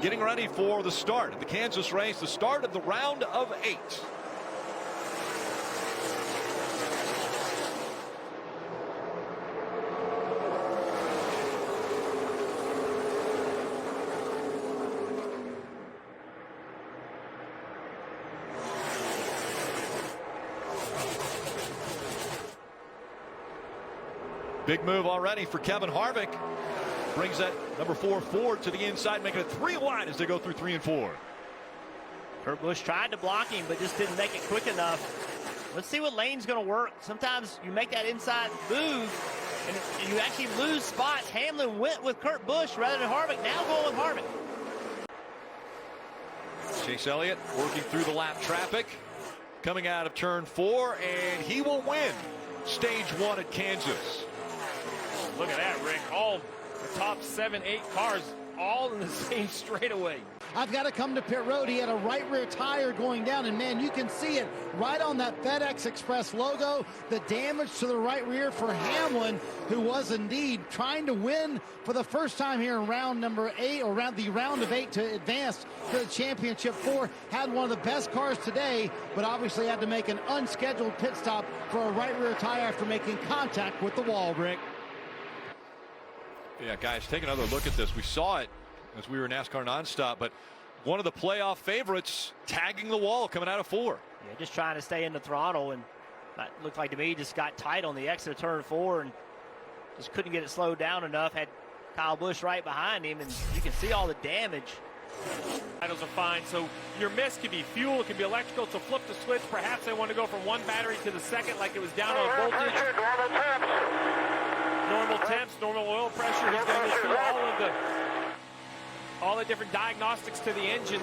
getting ready for the start of the Kansas race, the start of the round of 8. Big move already for Kevin Harvick. Brings that number 4 Ford to the inside, making it 3 wide as they go through 3 and 4. Kurt Busch tried to block him, but just didn't make it quick enough. Let's see what lane's going to work. Sometimes you make that inside move, and you actually lose spots. Hamlin went with Kurt Busch rather than Harvick. Now going with Harvick. Chase Elliott working through the lap traffic, coming out of turn 4, and he will win stage 1 at Kansas. Look at that, Rick. All the top 7, 8 cars all in the same straightaway. I've got to come to pit road. He had a right rear tire going down, and man, you can see it right on that FedEx Express logo. The damage to the right rear for Hamlin, who was indeed trying to win for the first time here in round number 8, or the round of 8 to advance to the championship 4. Had one of the best cars today, but obviously had to make an unscheduled pit stop for a right rear tire after making contact with the wall, Rick. Yeah, guys, take another look at this. We saw it as we were NASCAR nonstop, but one of the playoff favorites tagging the wall coming out of 4. Yeah, just trying to stay in the throttle, and that looked like to me just got tight on the exit of turn 4 and just couldn't get it slowed down enough. Had Kyle Busch right behind him, and you can see all the damage. Titles are fine, so your miss can be fuel, it can be electrical, so flip the switch. Perhaps they want to go from one battery to the second like it was down on voltage. Normal temps, normal oil pressure. He's going to go through all the different diagnostics to the engine.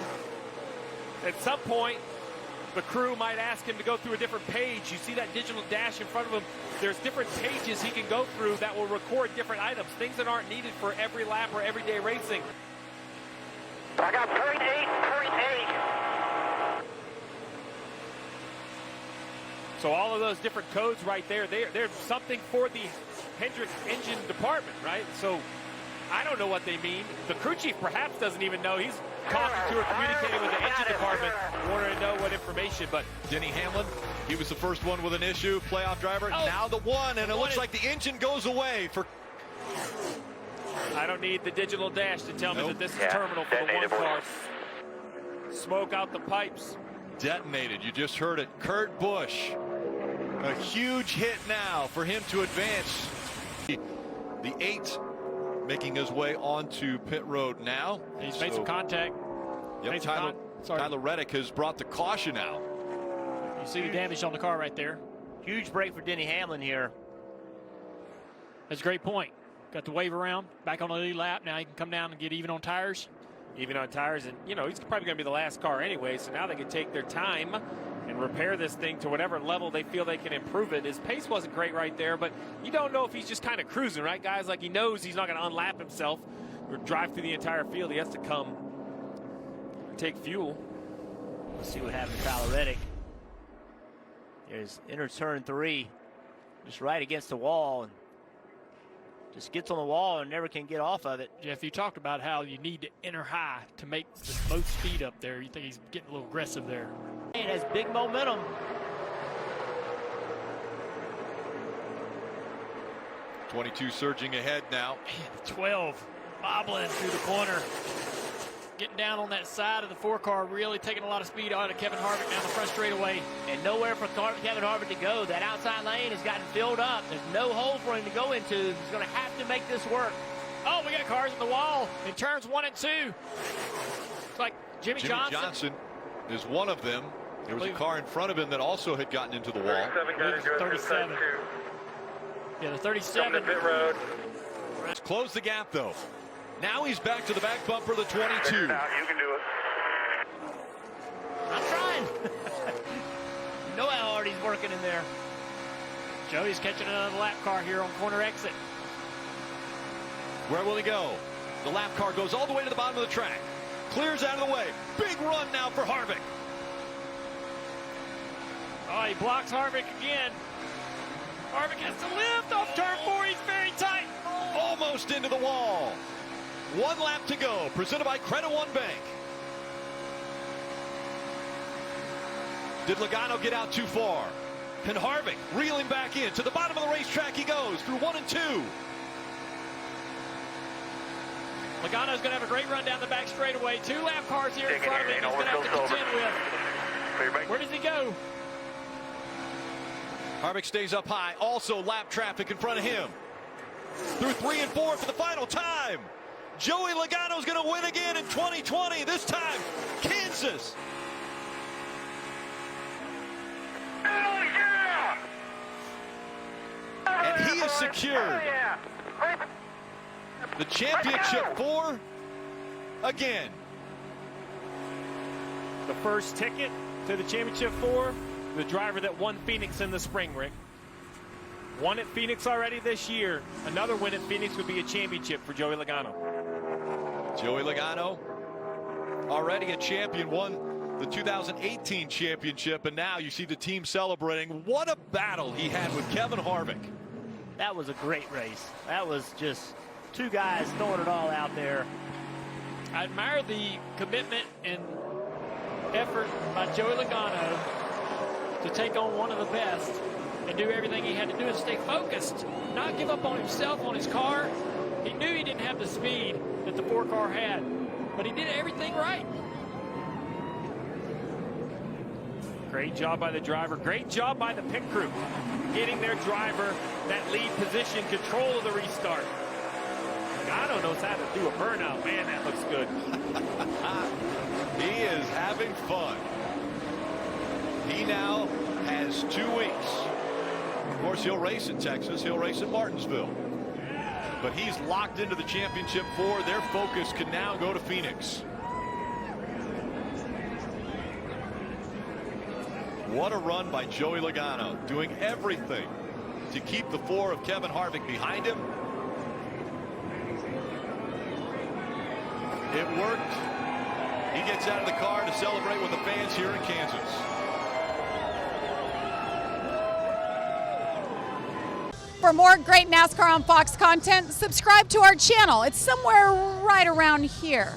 At some point, the crew might ask him to go through a different page. You see that digital dash in front of him. There's different pages he can go through that will record different items, things that aren't needed for every lap or everyday racing. I got 0.8. So all of those different codes right there, they're something for the Hendrick engine department, right? So I don't know what they mean. The crew chief perhaps doesn't even know. He's talking to or communicating with the engine department, wanting to know what information. But Denny Hamlin, he was the first one with an issue, playoff driver. Now the one, and it looks like the engine goes away for. I don't need the digital dash to tell me that this is terminal for the one car. Smoke out the pipes. Detonated. You just heard it. Kurt Busch. A huge hit now for him to advance. The 8 making his way onto pit road now. He's made some contact. Yep, Tyler Reddick has brought the caution out. You see the damage on the car right there. Huge break for Denny Hamlin here. That's a great point. Got the wave around, back on the lead lap. Now he can come down and get even on tires. Even on tires, and you know, he's probably going to be the last car anyway, so now they can take their time and repair this thing to whatever level they feel they can improve it. His pace wasn't great right there, but you don't know if he's just kind of cruising, right, guys? Like, he knows he's not going to unlap himself or drive through the entire field. He has to come and take fuel. Let's see what happened to Tyler Reddick. There's inner turn 3, just right against the wall, and just gets on the wall and never can get off of it. Jeff, you talked about how you need to enter high to make the most speed up there. You think he's getting a little aggressive there. It has big momentum. '22 surging ahead now. 12 bobbling through the corner. Getting down on that side of the 4 car, really taking a lot of speed out of Kevin Harvick down the front straightaway. And nowhere for Kevin Harvick to go. That outside lane has gotten filled up. There's no hole for him to go into. He's going to have to make this work. Oh, we got cars in the wall in turns 1 and 2. It's like Jimmy Johnson is one of them. There was a car in front of him that also had gotten into the wall. 37. Yeah, the 37. Pit road. Let's close the gap, though. Now he's back to the back bumper of the 22. You can do it. I'm trying. You know how hard he's working in there. Joey's catching another lap car here on corner exit. Where will he go? The lap car goes all the way to the bottom of the track. Clears out of the way. Big run now for Harvick. Oh, he blocks Harvick again. Harvick has to lift off turn 4. He's very tight. Almost into the wall. 1 lap to go, presented by Credit One Bank. Did Logano get out too far? And Harvick reeling back in. To the bottom of the racetrack he goes through 1 and 2. Logano's going to have a great run down the back straightaway. 2 lap cars here in front of him. He's going to have to contend with. Where does he go? Harvick stays up high. Also lap traffic in front of him. Through 3 and 4 for the final time. Joey Logano's going to win again in 2020. This time, Kansas. Oh, yeah! And he is secured the championship 4 again. The first ticket to the championship 4, the driver that won Phoenix in the spring, Rick. Won at Phoenix already this year. Another win at Phoenix would be a championship for Joey Logano. Joey Logano, already a champion, won the 2018 championship, and now you see the team celebrating. What a battle he had with Kevin Harvick. That was a great race. That was just 2 guys throwing it all out there. I admire the commitment and effort by Joey Logano to take on one of the best and do everything he had to do and stay focused, not give up on himself, on his car. He knew he didn't have the speed that the 4 car had, but he did everything right. Great job by the driver. Great job by the pit crew. Getting their driver that lead position, control of the restart. Logano knows how to do a burnout. Man, that looks good. He is having fun. He now has 2 weeks. Of course, he'll race in Texas. He'll race in Martinsville. But he's locked into the championship 4. Their focus can now go to Phoenix. What a run by Joey Logano, doing everything to keep the 4 of Kevin Harvick behind him. It worked. He gets out of the car to celebrate with the fans here in Kansas. For more great NASCAR on Fox content, subscribe to our channel. It's somewhere right around here.